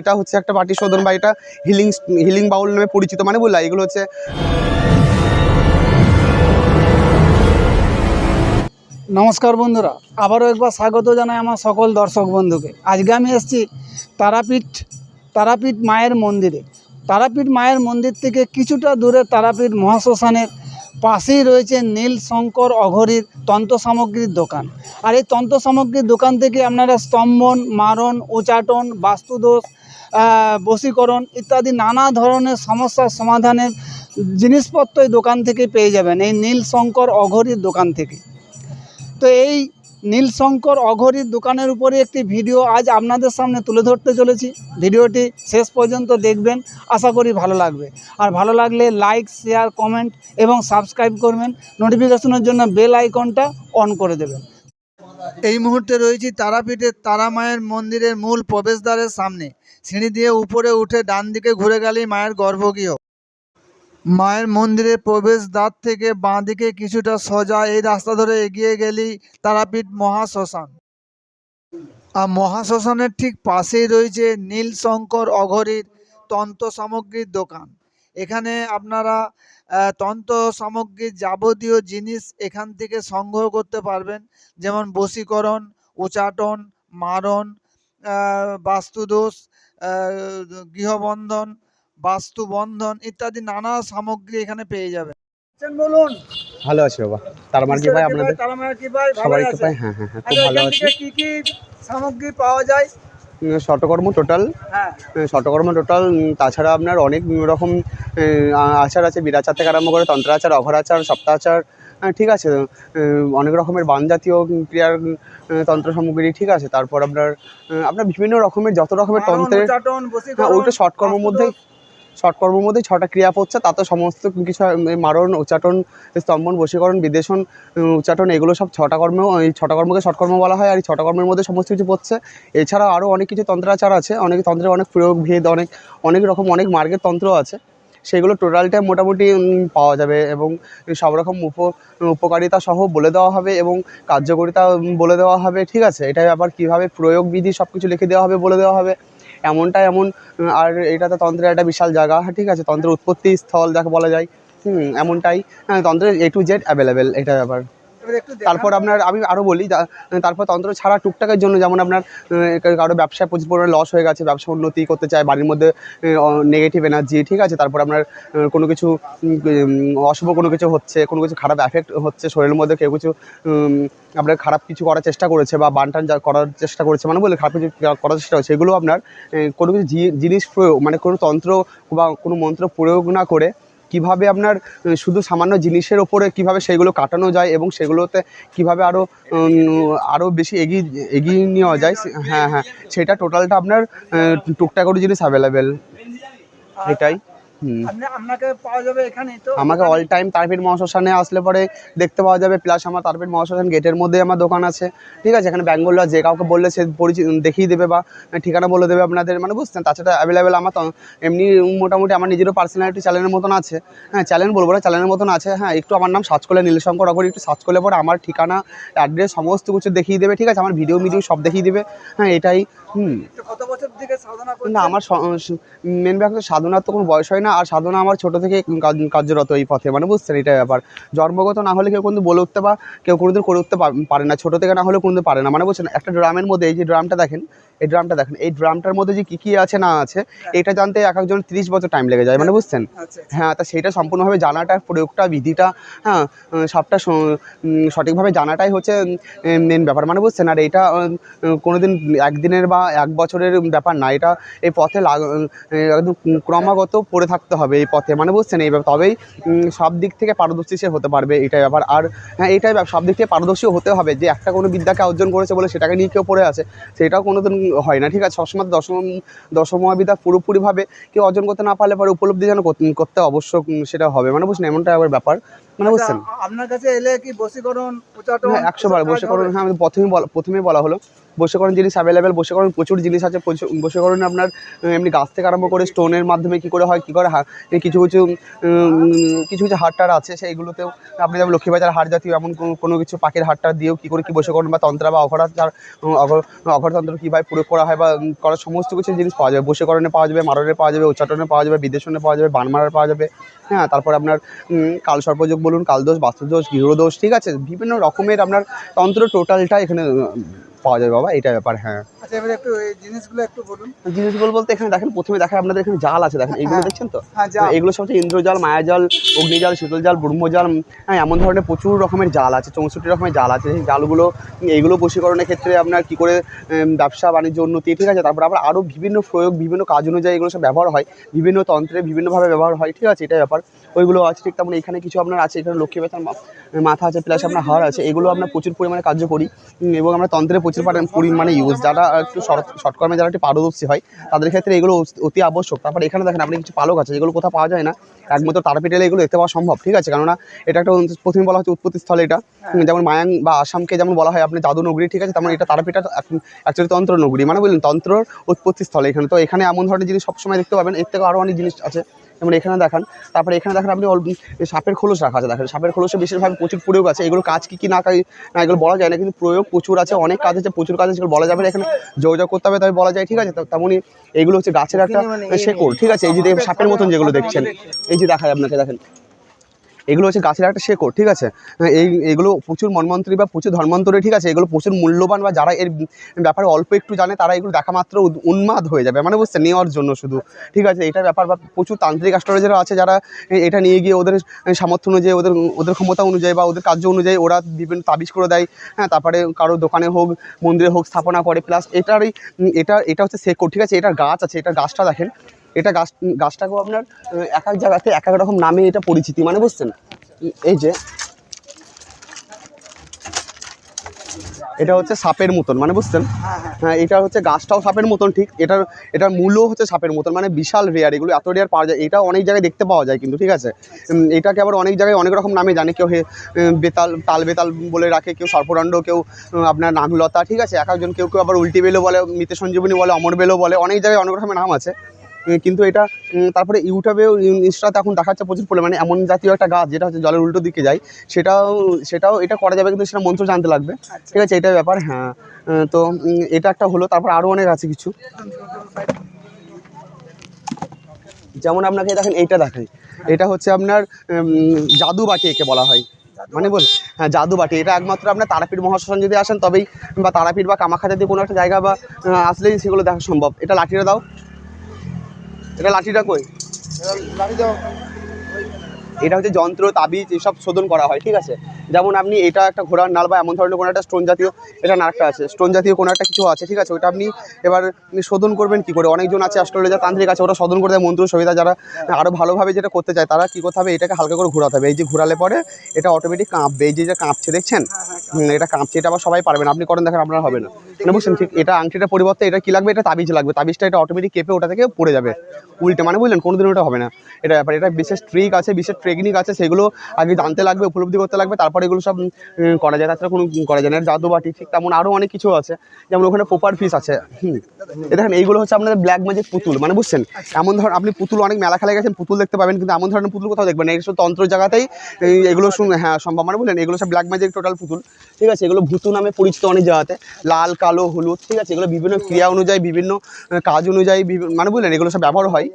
এটা হচ্ছে একটা বাটি শোধন বা এটা হিলিং বাউল নামে পরিচিত, মানে বললা এগুলো হচ্ছে। নমস্কার বন্ধুরা, আবারও একবার স্বাগত জানাই আমার সকল দর্শক বন্ধুকে। আজকে আমি এসেছি তারাপীঠ মায়ের মন্দিরে। তারাপীঠ মায়ের মন্দির থেকে কিছুটা দূরে তারাপীঠ মহাশ্মশানের পাশেই রয়েছে নীলশঙ্কর অঘরীর তন্ত্র সামগ্রীর দোকান। আর এই তন্ত্র সামগ্রীর দোকান থেকে আপনারা স্তম্ভন, মারণ, উচাটন, বাস্তুদোষ, বশীকরণ ইত্যাদি নানা ধরনের সমস্যার সমাধানের জিনিসপত্র এই দোকান থেকে পেয়ে যাবেন, এই নীলশঙ্কর অঘরীর দোকান থেকে। তো এই নীলশঙ্কর অঘরীর দোকানের উপরে একটি ভিডিও আজ আপনাদের সামনে তুলে ধরতে চলেছি। ভিডিওটি শেষ পর্যন্ত দেখবেন, আশা করি ভালো লাগবে। আর ভালো লাগলে লাইক, শেয়ার, কমেন্ট এবং সাবস্ক্রাইব করবেন। নোটিফিকেশনের জন্য বেল আইকনটা অন করে দেবেন। এই মুহূর্তে রয়েছি তারাপীঠের তারা মায়ের মন্দিরের মূল প্রবেশদ্বারের সামনে। সিঁড়ি দিয়ে উপরে উঠে ডান দিকে ঘুরে গেলেই মায়ের গর্ভগৃহ। মায়ের মন্দিরের প্রবেশদ্বার থেকে বাঁ দিকে কিছুটা সোজা এই রাস্তা ধরে এগিয়ে গেলেই তারাপীঠ মহাশ্মশান। আর মহাশ্মশানের ঠিক পাশেই রয়েছে নীলশঙ্কর অঘরীর তন্ত্র সামগ্রীর দোকান। এখানে আপনারা তন্ত্র সামগ্রীর যাবতীয় জিনিস এখান থেকে সংগ্রহ করতে পারবেন, যেমন বশীকরণ, উচাটন, মারণ, বাস্তুদোষ, গৃহবন্ধন, বাস্তুবন্ধন ইত্যাদি নানা সামগ্রী এখানে পেয়ে যাবেন। বলুন। ভালো আছি বাবা, তারামার কি ভাই আপনাদের তারামার কি ভাই? সবাই কি ভাই? হ্যাঁ, খুব ভালো আছি। কি কি সামগ্রী পাওয়া যায়? শতকর্ম টোটাল, শতকর্ম টোটাল। তাছাড়া আপনার অনেক রকম আচার আছে, বিরাচার থেকে আরম্ভ করে তন্ত্র আচার, অঘর আচার, সপ্তাহ আচার, ঠিক আছে। অনেক রকমের বান জাতীয় ক্রিয়ার তন্ত্র সামগ্রী, ঠিক আছে। তারপর আপনার বিভিন্ন রকমের যত রকমের তন্ত্রের, ওইটা শর্টকর্মের মধ্যেই 6টা ক্রিয়া পড়ছে, তাতে সমস্ত কিছু মারণ, উচ্চাটন, স্তম্ভন, বশীকরণ, বিদেশন, উচ্চাটন, এগুলো সব 6টা কর্ম। এই 6টা কর্মকে শর্টকর্ম বলা হয়। আর এই 6টা কর্মের মধ্যে সমস্ত কিছু পড়ছে। এছাড়াও আরও অনেক কিছু তন্ত্রাচার আছে, অনেক তন্ত্রের অনেক প্রয়োগ ভেদ, অনেক রকম অনেক মার্গের তন্ত্র আছে। সেগুলো টোটালটা মোটামুটি পাওয়া যাবে এবং সব রকম উপকারিতা সহ বলে দেওয়া হবে এবং কার্যকারিতা বলে দেওয়া হবে, ঠিক আছে। এটাই আবার কীভাবে প্রয়োগ বিধি সব কিছু লিখে দেওয়া হবে, বলে দেওয়া হবে। এমনটাই এমন। আর এটা তো তন্ত্রের একটা বিশাল জায়গা, ঠিক আছে, তন্ত্রের উৎপত্তি স্থল যাকে বলা যায়। এমনটাই তন্ত্রের A to Z অ্যাভেলেবেল, এটা ব্যাপার। তারপর আমি আরও বলি, তারপর তন্ত্র ছাড়া টুকটাকের জন্য, যেমন আপনার কারো ব্যবসায় প্রচুর পরিমাণে লস হয়ে গেছে, ব্যবসা উন্নতি করতে চায়, বাড়ির মধ্যে নেগেটিভ এনার্জি, ঠিক আছে। তারপর আপনার কোনো কিছু অশুভ কোনো কিছু হচ্ছে, কোনো কিছু খারাপ এফেক্ট হচ্ছে শরীরের মধ্যে, কেউ কিছু আপনার খারাপ কিছু করার চেষ্টা করেছে বা বানটান করার চেষ্টা করেছে, মানে বলে খারাপ কিছু করার চেষ্টা হচ্ছে, সেগুলো আপনার কোনো কিছু জিনিস প্রয়োগ, মানে কোনো তন্ত্র বা কোনো মন্ত্র প্রয়োগ না করে কীভাবে আপনার শুধু সামান্য জিনিসের ওপরে কীভাবে সেগুলো কাটানো যায় এবং সেগুলোতে কীভাবে আরও বেশি এগিয়ে নেওয়া যায়, হ্যাঁ, সেটা টোটালটা আপনার টুকটাক করে জিনিস অ্যাভেলেবেল, এটাই। আপনাকে পাওয়া যাবে এখানে। তো আমাকে অল টাইম তারাপীঠ মহাশ্মশানে আসলে পরে দেখতে পাওয়া যাবে। প্লাস আমার তারাপীঠ মহাশ্মশান গেটের মধ্যে আমার দোকান আছে, ঠিক আছে। এখানে বেঙ্গলরা যে কাউকে বললে সে দেখিয়ে দেবে বা ঠিকানা বলে দেবে আপনাদের, মানে বুঝছেন। তাছাড়া অ্যাভেলেবেল আমার এমনি মোটামুটি আমার নিজেরও পার্সোনালিটি চ্যানেলের মতন আছে, হ্যাঁ, চ্যানেল বলবো না, চ্যানেলের মতন আছে, হ্যাঁ। একটু আমার নাম সার্চ করলে নীলশঙ্কর অঘরী একটু সার্চ করলে পরে আমার ঠিকানা, অ্যাড্রেস সমস্ত কিছু দেখিয়ে দেবে, ঠিক আছে। আমার ভিডিও সব দেখিয়ে দেবে, হ্যাঁ, এটাই। কত বছর থেকে সাধনা করছেন? না, আমার মেন ব্যাপার সাধনার তো কোনো বয়স হয় না। আর সাধনা আমার ছোটো থেকে কার্যরত এই পথে, মানে বুঝছেন, এটাই ব্যাপার। জন্মগত না হলে কেউ কিন্তু বলে উঠতে বা কেউ কোনোদিন করে উঠতে পারে না, ছোটো থেকে না হলে কোনোদিন পারে না, মানে বুঝছেন। একটা ড্রামের মধ্যে এই যে ড্রামটা দেখেন, এই ড্রামটার মধ্যে যে কী আছে না আছে, এটা জানতে এক একজন 30 বছর টাইম লেগে যায়, মানে বুঝছেন। হ্যাঁ, তা সেইটা সম্পূর্ণভাবে জানাটা, প্রয়োগটা, বিধিটা, হ্যাঁ, সবটা সঠিকভাবে জানাটাই হচ্ছে মেন ব্যাপার, মানে বুঝছেন। আর এটা কোনোদিন একদিনের বা এক বছরের ব্যাপার না, এটা এই পথে একদম ক্রমাগত পড়ে থাকতে হবে এই পথে, মানে বুঝছেন। এই তবেই সব দিক থেকে পারদর্শী সে হতে পারবে, এটাই ব্যাপার। আর হ্যাঁ, এটাই সব দিক থেকে পারদর্শীও হতে হবে। যে একটা কোনো বিদ্যাকে অর্জন করেছে বলে সেটাকে নিয়ে কেউ পড়ে আছে, সেটাও কোনোদিন হয় না, ঠিক আছে। সবসময় দশমহাবিদ্যা পুরোপুরিভাবে কেউ অর্জন করতে না পারলে পরে উপলব্ধি যেন করতে অবশ্য সেটা হবে, মানে বুঝছেন, এমনটা আবার ব্যাপার। মানে বুঝছেন। আপনার কাছে এলে কি বশীকরণ, উচ্চাটন? হ্যাঁ 100 বার বশীকরণ, হ্যাঁ আমি প্রথমেই বলা হলো বশীকরণ জিনিস অ্যাভেলেবেল। বশীকরণ প্রচুর জিনিস আছে। বশীকরণ আপনার এমনি গাছ থেকে আরম্ভ করে স্টোনের মাধ্যমে কী করে হয়, কী করে কিছু কিছু হাড়টার আছে সেইগুলোতেও আপনি যেমন লক্ষ্মীবাজার হাড় জাতীয় এমন কোনো কিছু পাখির হাড়টা দিয়েও কী করে কী বশীকরণ বা তন্ত্রা বা অঘরতন্ত্র কীভাবে প্রয়োগ করা হয় বা করার সমস্ত কিছু জিনিস পাওয়া যাবে। বশীকরণে পাওয়া যাবে, মারণে পাওয়া যাবে, উচ্চাটনে পাওয়া যাবে, বিদেশনে পাওয়া যাবে, বানমারার পাওয়া যাবে। হ্যাঁ, তারপরে আপনার কালসর্পযোগ বলুন, কালদোষ, বাস্তুদোষ, গৃহদোষ, ঠিক আছে, বিভিন্ন রকমের আপনার তন্ত্র টোটালটা এখানে পাওয়া যাবে বাবা, এইটা ব্যাপার। হ্যাঁ আচ্ছা, এবারে একটু এই জিনিসগুলো একটু বলুন। জিনিসগুলো বলতে এখানে দেখেন, প্রথমে দেখায় আপনাদের এখানে জাল আছে, দেখেন এইগুলো দেখছেন তো, হ্যাঁ, জাল। এগুলো সব হচ্ছে ইন্দ্রজাল, মায়াজাল, অগ্নিজাল, শীতল জাল, ব্রহ্মজাল। হ্যাঁ, এমন ধরনের প্রচুর রকমের জাল আছে, 64 রকমের জাল আছে। সেই জালগুলো এইগুলো বশীকরণের ক্ষেত্রে আপনার কী করে ব্যবসা বাণিজ্য উন্নতি, ঠিক আছে, তারপর আবার আরও বিভিন্ন প্রয়োগ, বিভিন্ন কাজ অনুযায়ী এগুলো সব ব্যবহার হয়, বিভিন্ন তন্ত্রে বিভিন্নভাবে ব্যবহার হয়, ঠিক আছে, এটাই ব্যাপার। ওইগুলো আছে ঠিক তেমন এখানে কিছু আপনার আছে, এখানে লক্ষ্মীবেতার মাথা আছে, প্লাস আপনার হাড় আছে, এগুলো আপনার প্রচুর পরিমাণে কার্যকরী এবং আমরা তন্ত্রে প্রচুর পরিমাণে ইউজ। যারা একটু শর্টকর্মে যারা একটু পারদর্শী হয় তাদের ক্ষেত্রে এগুলো অতি আবশ্যক। তারপর এখানে দেখেন আপনি কিছু পালক আছে, যেগুলো কোথাও পাওয়া যায় না, একমাত্র তারাপীঠ এলে এগুলো দেখতে পাওয়া সম্ভব, ঠিক আছে, কেননা এটা একটা প্রথমে বলা হচ্ছে উৎপত্তি স্থল। এটা যেমন মায়াং বা আসামকে যেমন বলা হয় আপনি জাদু নগরী, ঠিক আছে, তেমন এটা তারাপীঠটা অ্যাকচুয়ালি তন্ত্র নগরী, মানে বললেন তন্ত্রর উৎপত্তি স্থল এখানে। তো এখানে এমন ধরনের জিনিস সবসময় দেখতে পাবেন, এর থেকে আরও অনেক জিনিস আছে, যেমন এখানে দেখান। তারপরে এখানে দেখেন আপনি সাপের খোলস রাখা আছে, দেখেন সাপের খোলসে বিশেষভাবে প্রচুর প্রয়োগ আছে। এগুলো কাজ কী না এগুলো বলা যায় না, কিন্তু প্রয়োগ প্রচুর আছে, অনেক কাজ আছে, প্রচুর কাজ আছে, যেগুলো বলা যাবে না, এখানে যোগাযোগ করতে হবে তবে বলা যায়, ঠিক আছে। তেমনই এগুলো হচ্ছে গাছের একটা শেকড়, ঠিক আছে, এই যে সাপের মতন যেগুলো দেখছেন, এই যে দেখায় আপনাকে, দেখেন এগুলো হচ্ছে গাছের একটা শেকড়, ঠিক আছে। এইগুলো প্রচুর মন্বন্তরী বা প্রচুর ধর্মান্তরে, ঠিক আছে, এগুলো প্রচুর মূল্যবান, বা যারা এর ব্যাপারে অল্প একটু জানে তারা এগুলো দেখা মাত্র উন্মাদ হয়ে যাবে, মানে বুঝছে, নেওয়ার জন্য শুধু, ঠিক আছে, এটা ব্যাপার। বা প্রচুর তান্ত্রিক অ্যাস্ট্রোলজাররা আছে যারা এটা নিয়ে গিয়ে ওদের সামর্থ্য অনুযায়ী, ওদের ক্ষমতা অনুযায়ী বা ওদের কার্য অনুযায়ী ওরা বিভিন্ন তাবিজ করে দেয়। হ্যাঁ, তারপরে কারো দোকানে হোক, মন্দিরে হোক স্থাপনা করে, প্লাস এটা হচ্ছে শেকড়, ঠিক আছে, এটার গাছ আছে, এটার গাছটা দেখেন, এটা গাছটাকেও আপনার এক এক জায়গাতে এক এক রকম নামে এটা পরিচিতি, মানে বুঝছেন। এই যে এটা হচ্ছে সাপের মতন, মানে বুঝছেন, হ্যাঁ, এটা হচ্ছে গাছটাও সাপের মতন, ঠিক, এটার মূলও হচ্ছে সাপের মতন, মানে বিশাল রেয়ার, এগুলো এত রেয়ার পাওয়া যায়, এটা অনেক জায়গায় দেখতে পাওয়া যায় কিন্তু, ঠিক আছে। এটাকে আবার অনেক জায়গায় অনেক রকম নামে জানে, কেউ তাল বেতাল বলে রাখে, কেউ সর্পদণ্ড, কেউ আপনার নাগলতা, ঠিক আছে, এক একজন, কেউ আবার উল্টি বেলও বলে, মৃত সঞ্জীবনী বলে, অমর বেলও বলে, অনেক জায়গায় অনেক রকমের নাম আছে। কিন্তু এটা তারপরে ইউটিউবেও ইনস্টাতে এখন দেখাচ্ছে প্রচুর পরিমাণে এমন জাতীয় একটা গাছ যেটা হচ্ছে জলের উল্টো দিকে যায়, সেটাও এটা করা যাবে, কিন্তু সেটা মন্ত্র জানতে লাগবে, ঠিক আছে, এটাই ব্যাপার। হ্যাঁ, তো এটা একটা হলো, তারপর আরও অনেক আছে কিছু, যেমন আপনাকে দেখেন এইটা দেখাই, এটা হচ্ছে আপনার জাদুবাটি একে বলা হয়, মানে হ্যাঁ জাদুবাটি। এটা একমাত্র আপনার তারাপীঠ মহাশ্মশান যদি আসেন তবেই, বা তারাপীঠ বা কামাখ্যা জাতীয় কোনো একটা জায়গা বা আসলেই সেগুলো দেখা সম্ভব। এটা লাঠিটা দাও, এটা লাঠিটা কই, লাঠি দাও। এটা হচ্ছে যন্ত্র, তাবিজ এসব শোধন করা হয়, ঠিক আছে। যেমন আপনি এটা একটা ঘোড়ার নাল বা এমন ধরনের কোনো একটা স্টোন জাতীয়, এটা নারকটা আছে, স্টোন জাতীয় কোনো একটা কিছু আছে, ঠিক আছে, ওটা আপনি এবার শোধন করবেন কী করে। অনেকজন আছে অ্যাস্ট্রোলজার তান্ত্রিক আছে, ওরা শোধন করে দেয় মন্ত্র সহিতা। যারা আরও ভালোভাবে যেটা করতে চায় তারা কী করতে হবে, এটাকে হালকা করে ঘোরাতে হবে, এই যে ঘোরালে পরে এটা অটোমেটিক কাঁপবে, এই যে কাঁপছে দেখছেন, এটা কাঁপছে, এটা আবার সবাই পারবেন, আপনি করেন দেখেন আপনার হবে না, মানে বুঝছেন, ঠিক। এটা আংটিটার পরিবর্তে এটা কী লাগবে, এটা তাবিজ লাগবে, তাবিজটা এটা অটোমেটিক কেঁপে ওটা থেকে পড়ে যাবে উল্টে, মানে বুঝলেন, কোনোদিন ওটা হবে না, এটা ব্যাপার। এটা বিশেষ ট্রিক আছে, বিশেষ টেকনিক আছে, সেগুলো আগে জানতে লাগবে, উপলব্ধি করতে লাগবে, তারপরে এগুলো সব করা যায়, তাছাড়া কোনো করা যায় না। জাদুবাটি, ঠিক তেমন আরও অনেক কিছু আছে, যেমন ওখানে পোপার ফিস আছে। দেখেন এইগুলো হচ্ছে আপনাদের ব্ল্যাক ম্যাজিক পুতুল, মানে বুঝছেন, এমন ধর আপনি পুতুল অনেক মেলা খেলে গেছেন, পুতুল দেখতে পাবেন, কিন্তু এমন ধরনের পুতুল কোথাও দেখবেন না, এইসব তন্ত্র জায়গাতেই এগুলো হ্যাঁ সম্ভব, মানে বুঝলেন, এগুলো সব ব্ল্যাক ম্যাজিক টোটাল পুতুল, ঠিক আছে। এগুলো ভূতু নামে পরিচিত অনেক জায়গাতে, লাল, কালো, হলুদ, ঠিক আছে, এগুলো বিভিন্ন ক্রিয়া অনুযায়ী, বিভিন্ন কাজ অনুযায়ী, মানে বুঝলেন, এগুলো সব ব্যবহার হয়।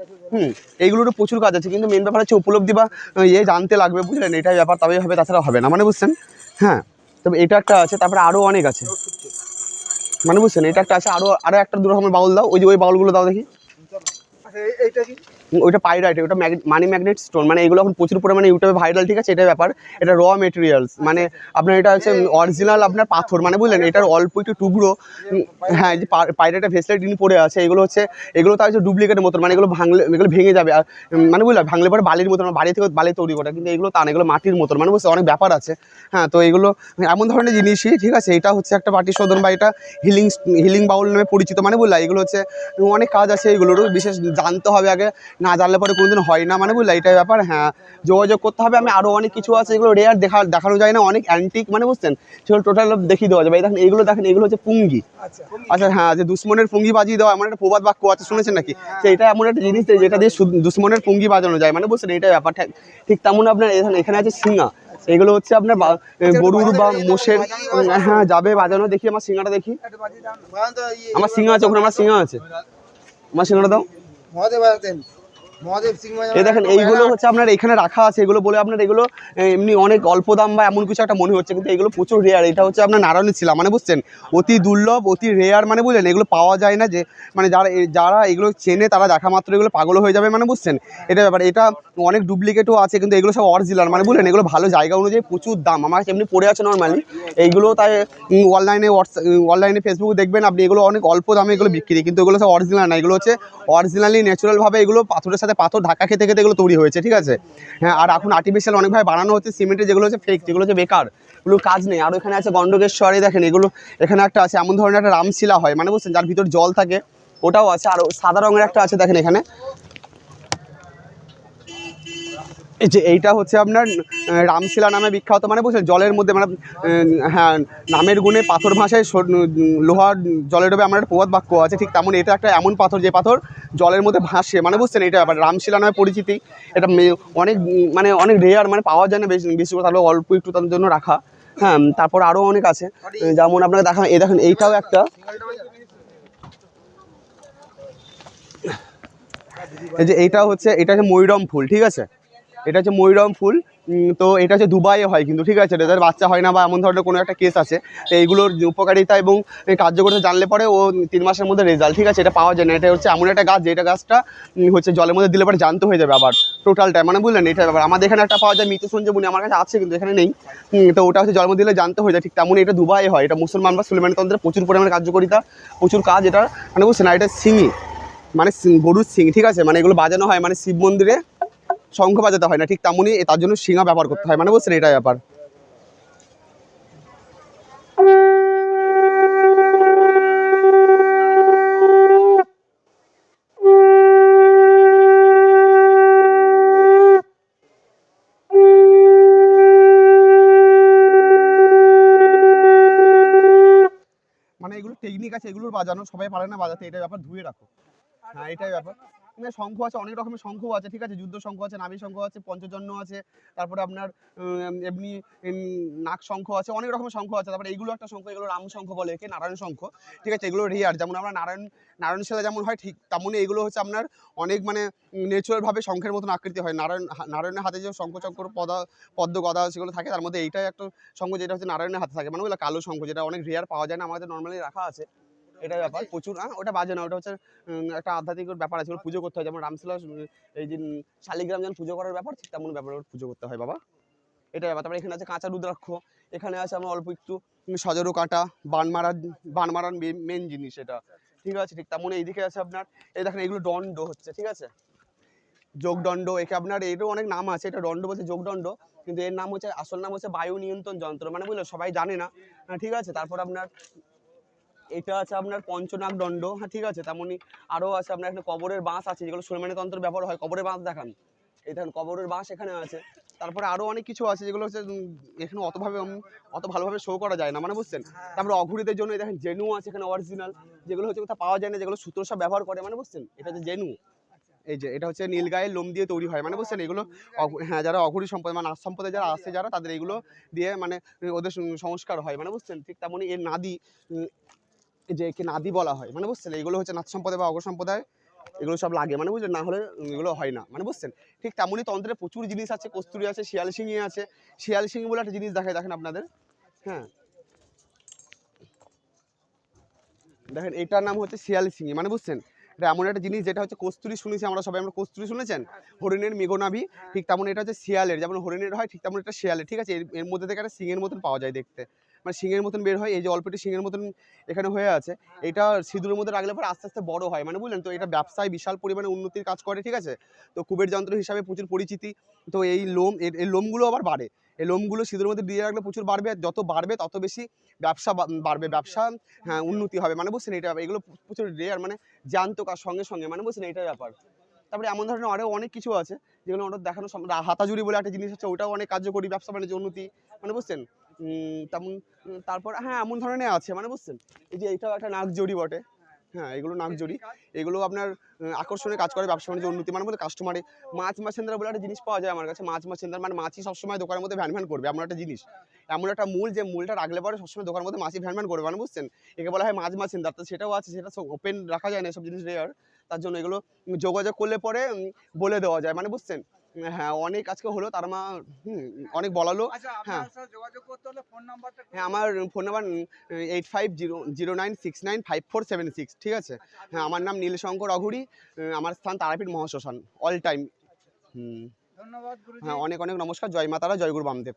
এইগুলোরও প্রচুর কাজ আছে, কিন্তু মেন ব্যাপার হচ্ছে উপলব্ধি বা জানতে লাগবে, বুঝলেন, এটাই ব্যাপার, তবেই হবে, তাছাড়া হবে না, মানে বুঝছেন। হ্যাঁ, তবে এটা একটা আছে, তারপরে আরও অনেক আছে, মানে বুঝছেন, এটা একটা আছে, আরও একটা দু রকমের বাউল দাও, ওই বাউলগুলো দাও দেখি। এইটা কি, ওইটা পাইরাইট, ওটা মানি ম্যাগনেট স্টোন, মানে এগুলো এখন প্রচুর পরিমাণে ইউটিউবে ভাইরাল, ঠিক আছে, এটাই ব্যাপার। এটা র মেটেরিয়ালস, মানে আপনার এটা হচ্ছে অরিজিনাল আপনার পাথর, মানে বুঝলেন, এটার অল্প একটু টুকরো, হ্যাঁ, যে পাইরাইটের ভেসলেট যিনি পড়ে আছে, এগুলো তার হচ্ছে ডুপ্লিকেটের মতন, মানে এগুলো ভেঙে যাবে, আর মানে বুঝলেন, ভাঙলে পরে বালির মতন, বাড়ি থেকে বালি তৈরি করা, কিন্তু এগুলো তা না, এগুলো মাটির মতন, মানে বুঝতে অনেক ব্যাপার আছে। হ্যাঁ, তো এগুলো এমন ধরনের জিনিসই, ঠিক আছে। এটা হচ্ছে একটা পাটি শোধন, বা এটা হিলিং বাউল নামে পরিচিত, মানে বুঝলাম, এগুলো হচ্ছে অনেক কাজ আছে, এগুলোরও বিশেষ জানতে হবে আগে, না জানলে পরে কোনোদিন হয় না, মানে বুঝলে এটাই ব্যাপার। হ্যাঁ, যোগাযোগ করতে হবে। আমি আরও অনেক কিছু আছে যেগুলো রেয়ার দেখানো যায় না, অনেক অ্যান্টিক, মানে বুঝছেন, সেগুলো টোটাল দেখিয়ে দেওয়া যাবে। এই দেখেন এগুলো হচ্ছে পুঙ্গি। আচ্ছা হ্যাঁ, যে দুশ্মনের পুঙ্গি বাজিয়ে দেওয়া এমন একটা প্রবাদ বাক্য আছে, শুনেছেন নাকি? তো এটা এমন একটা জিনিস যেটা দিয়ে দুশ্মনের পুঙ্গি বাজানো যায়, মানে বুঝছেন এটাই ব্যাপার। ঠিক তেমন আপনার এখানে আছে সিঙ্গা। এগুলো হচ্ছে আপনার গরুর বা মোষের, হ্যাঁ যাবে বাজানো। দেখি আমার সিঙ্গাটা দেখি, আমার সিঙ্গা আছে ওখানে, আমার সিঙ্গা আছে, আমার সিঙ্গাটা দাও। এই দেখেন এইগুলো হচ্ছে আপনার এখানে রাখা আছে, এগুলো বলে আপনার এগুলো এমনি অনেক অল্প দাম বা এমন কিছু একটা মনে হচ্ছে, কিন্তু এগুলো প্রচুর রেয়ার। এটা হচ্ছে আপনার নারায়ণের শিলা, মানে বুঝছেন অতি দুর্লভ, অতি রেয়ার, মানে বুঝলেন এগুলো পাওয়া যায় না। যে মানে যারা এগুলো চেনে তারা দেখা মাত্র এগুলো পাগল হয়ে যাবে, মানে বুঝছেন এটা ব্যাপার। এটা অনেক ডুপ্লিকেটও আছে, কিন্তু এগুলো সব অরিজিনাল, মানে বুঝলেন এগুলো ভালো জায়গা অনুযায়ী প্রচুর দাম। আমার এমনি পড়ে আছে নর্মালি এইগুলো, তাই অনলাইনে ফেসবুকে দেখবেন আপনি, এগুলো অনেক অল্প দামে এগুলো বিক্রি, কিন্তু এগুলো সব অরিজিনাল না। এগুলো হচ্ছে অরিজিনালি ন্যাচারালভাবে এগুলো পাথরের সাথে পাথর ধাক্কা খেতে খেতে এগুলো তৈরি হয়েছে, ঠিক আছে। হ্যাঁ, আর এখন আর্টিফিশিয়াল অনেকভাবে বানানো হচ্ছে সিমেন্টের, যেগুলো হচ্ছে ফেক, যেগুলো হচ্ছে বেকার, এগুলো কাজ নেই। আর এখানে আছে গন্ডকেশ্বরী, দেখেন এগুলো এখানে একটা আছে এমন ধরনের একটা রামশিলা হয়, মানে বুঝছেন যার ভিতর জল থাকে, ওটাও আছে। আর সাদা রঙের একটা আছে দেখেন এখানে, এই যে এইটা হচ্ছে আপনার রামশিলা নামে বিখ্যাত, মানে বুঝছেন জলের মধ্যে, মানে হ্যাঁ নামের গুণে পাথর ভাষায় লোহার জলে ডোবে, আমার একটা প্রবাদ বাক্য আছে। ঠিক তেমন এটা একটা এমন পাথর যে পাথর জলের মধ্যে ভাসে, মানে বুঝছেন এটা ব্যাপার। রামশিলা নামে পরিচিতি। এটা অনেক মানে অনেক রেয়ার, মানে পাওয়া যায় না বেশি করে, তাহলে অল্প একটু তাদের জন্য রাখা। হ্যাঁ, তারপর আরও অনেক আছে, যেমন আপনাকে দেখা, এই দেখেন এইটাও একটা, এই যে এটা হচ্ছে ময়ূরম ফুল, ঠিক আছে। এটা হচ্ছে ময়ূরম ফুল। তো এটা হচ্ছে দুবাইয়ে হয় কিন্তু, ঠিক আছে, এদের বাচ্চা হয় না বা এমন ধরনের কোনো একটা কেস আছে। তো এইগুলোর উপকারিতা এবং কার্যকরিতা জানলে পরে ও 3 মাসের মধ্যে রেজাল্ট, ঠিক আছে। এটা পাওয়া যায় না। এটা হচ্ছে এমন একটা গাছ, যেটা গাছটা হচ্ছে জলের মধ্যে দিলে পরে জানতে হয়ে যাবে আবার টোটালটা, মানে বুঝলেন এটা ব্যাপার। আমাদের এখানে একটা পাওয়া যায় মৃত সঞ্জীবনী, আমার কাছে আছে কিন্তু এখানে নেই। তো ওটা হচ্ছে জলের মধ্যে দিলে জানতে হয়ে যায়। ঠিক তেমনই এটা দুবাইয়ে হয়। এটা মুসলমান বা সুলেমান তন্ত্রের প্রচুর পরিমাণে কার্যকরিতা, প্রচুর কাজ এটা, মানে বুঝছেন। আর এটা সিঙি, মানে গরুর সিং, ঠিক আছে, মানে এগুলো বাজানো হয়, মানে শিব মন্দিরে শঙ্খ বাজাতে হয় না, ঠিক তেমনই তার জন্য শিঙা ব্যবহার করতে হয়, মানে বুঝছেন এটাই ব্যাপার। মানে এগুলো টেকনিক আছে, এগুলোর বাজানো সবাই পারে না বাজাতে, এটাই ব্যাপার। ধুয়ে রাখো, হ্যাঁ এটাই ব্যাপার। মানে শঙ্খ আছে, অনেক রকমের শঙ্খ আছে, ঠিক আছে, যুদ্ধ শঙ্খ আছে, নাভি শঙ্খ আছে, পঞ্চজন্য আছে, তারপরে আপনার এমনি নাক শঙ্খ আছে, অনেক রকমের শঙ্খ আছে। তারপরে এইগুলো একটা শঙ্খ, এগুলো রাম শঙ্খ বলে, একে নারায়ণ শঙ্খ, ঠিক আছে। এগুলো রেয়ার, যেমন আমরা নারায়ণশিলা যেমন হয়, ঠিক তেমনই এগুলো হচ্ছে আপনার অনেক মানে ন্যাচারালভাবে শঙ্খের মতন আকৃতি হয়। নারায়ণের হাতে যে শঙ্খ চক্র পদ্ম গদা সেগুলো থাকে, তার মধ্যে এইটাই একটা শঙ্খ যেটা হচ্ছে নারায়ণের হাতে থাকে, মানে ওগুলো কালো শঙ্খ, যেটা অনেক রেয়ার, পাওয়া যায় না, আমাদের নর্মালি রাখা আছে। এটা ব্যাপার প্রচুর। ওটা বাজে না, ওটা হচ্ছে একটা আধ্যাত্মিক ব্যাপার আছে, পুজো করতে হয়। যেমন রামশিলা এই যে শালিগ্রাম যেমন পুজো করার ব্যাপার, ঠিক তেমন ব্যাপার পুজো করতে হয় বাবা, এটা ব্যাপার। তারপরে এখানে আছে কাঁচা রুদ্রাক্ষ, এখানে আছে আমার অল্প একটু সজরো কাঁটা, বান মারার মেন জিনিস এটা, ঠিক আছে। ঠিক তেমন এইদিকে আছে আপনার, এই দেখেন এগুলো দণ্ড হচ্ছে, ঠিক আছে, যোগদণ্ড। একে আপনার এরও অনেক নাম আছে, এটা দণ্ড বলছে যোগদণ্ড, কিন্তু এর নাম হচ্ছে, আসল নাম হচ্ছে বায়ু নিয়ন্ত্রণ যন্ত্র, মানে বুঝলো সবাই জানে না, ঠিক আছে। তারপর আপনার এটা আছে আপনার পঞ্চনাগ দণ্ড, হ্যাঁ ঠিক আছে। তেমনই আরও আছে আপনার এখানে কবরের বাঁশ আছে, যেগুলো সুলেমানি তন্ত্রের ব্যবহার হয়। কবরের বাঁশ দেখান, এই দেখেন কবরের বাঁশ এখানে আছে। তারপরে আরও অনেক কিছু আছে, যেগুলো হচ্ছে এখানে অত ভালোভাবে শো করা যায় না, মানে বুঝছেন। তারপরে অঘুরিদের জন্য দেখেন জেনু আছে এখানে অরিজিনাল, যেগুলো হচ্ছে কোথাও পাওয়া যায় না, যেগুলো সূত্র সব ব্যবহার করে, মানে বুঝছেন এটা হচ্ছে জেনু। এই যে এটা হচ্ছে নীলগায়ের লোম দিয়ে তৈরি হয়, মানে বুঝছেন এগুলো। হ্যাঁ, যারা অঘুরি সম্প্রদায় মানে নাথ সম্প্রদায় যারা আছে, যারা তাদের এগুলো দিয়ে মানে ওদের সংস্কার হয়, মানে বুঝছেন। ঠিক তেমনই এর নাদি, যে একে নাদি বলা হয়, মানে বুঝছেন এগুলো হচ্ছে নাথ সম্প্রদায় বা অঘ সম্প্রদায় এগুলো সব লাগে, মানে বুঝলেন, না হলে এগুলো হয় না, মানে বুঝছেন। ঠিক তেমনই তন্ত্রের প্রচুর জিনিস আছে, কস্তুরি আছে, শিয়াল সিংহি আছে। শিয়াল সিংহি বলে একটা জিনিস দেখায়, দেখেন আপনাদের, হ্যাঁ দেখেন এটার নাম হচ্ছে শিয়াল সিংহি, মানে বুঝছেন। এটা এমন একটা জিনিস যেটা হচ্ছে কস্তুরি শুনেছি আমরা সবাই, আমরা কস্তুরি শুনেছেন, হরিণের মেঘনাভি, ঠিক তেমন এটা হচ্ছে শিয়ালের, যেমন হরিণের হয় ঠিক তেমন এটা শিয়ালের, ঠিক আছে। এর মধ্যে থেকে একটা সিংহের মতন পাওয়া যায় দেখতে, মানে সিংহের মতন বের হয়, এই যে অল্পটি সিংহের মতন এখানে হয়ে আছে। এটা সিঁদুরের মধ্যে রাখলে পরে আস্তে আস্তে বড় হয়, মানে বুঝলেন। তো এটা ব্যবসায় বিশাল পরিমাণে উন্নতির কাজ করে, ঠিক আছে। তো কুবের যন্ত্র হিসাবে প্রচুর পরিচিতি। তো এই লোম, এর লোমগুলো আবার বাড়ে, এই লোমগুলো সিঁদুরের মধ্যে দিয়ে রাখলে প্রচুর বাড়বে, আর যত বাড়বে তত বেশি ব্যবসা বাড়বে, ব্যবসা হ্যাঁ উন্নতি হবে, মানে বুঝছেন এটা। এগুলো প্রচুর রেয়ার, মানে জ্যান্ত কার সঙ্গে সঙ্গে, মানে বুঝছেন এইটার ব্যাপার। তারপরে এমন ধরনের আরও অনেক কিছু আছে যেগুলো ওটা দেখানো হাতাজুড়ি বলে একটা জিনিস আছে, ওটাও অনেক কার্যকরী ব্যবসা বাণিজ্য উন্নতি, মানে বুঝছেন। তেমন তারপর হ্যাঁ এমন ধরনের আছে, মানে বুঝছেন। এই যে এইটাও একটা নাকজড়ি বটে, হ্যাঁ এগুলো নাকজড়ি, এগুলো আপনার আকর্ষণে কাজ করে, ব্যবসা বাণিজ্য উন্নতি, মানে বলে কাস্টমারে মাছ মাছেন্দ্রা বলে একটা জিনিস পাওয়া যায় আমার কাছে। মাছ মাছেন্দ্রা মানে মাছই সবসময় দোকানের মধ্যে ভ্যান ভ্যান করবে, এমন একটা জিনিস, এমন একটা মূল যে মূলটা রাখলে পরে সবসময় দোকানের মধ্যে মাছই ভ্যান ভ্যান করবে, মানে বুঝছেন। একে বলা হয় মাছ মাছেন্দ্রা, তো সেটাও আছে, সেটা ওপেন রাখা যায় না, এসব জিনিস রেয়ার, তার জন্য এগুলো যোগাযোগ করলে পরে বলে দেওয়া যায়, মানে বুঝছেন। হ্যাঁ অনেক আজকে হলো তার অনেক বলালো। হ্যাঁ হ্যাঁ আমার ফোন নাম্বার 850009695476, ঠিক আছে। হ্যাঁ আমার নাম নীলশঙ্কর অঘুরি, আমার স্থান তারাপীঠ মহাশ্মশান, অল টাইম। ধন্যবাদ গুরুজি। হ্যাঁ অনেক অনেক নমস্কার, জয় মা তারা, জয় গুরু বামদেব।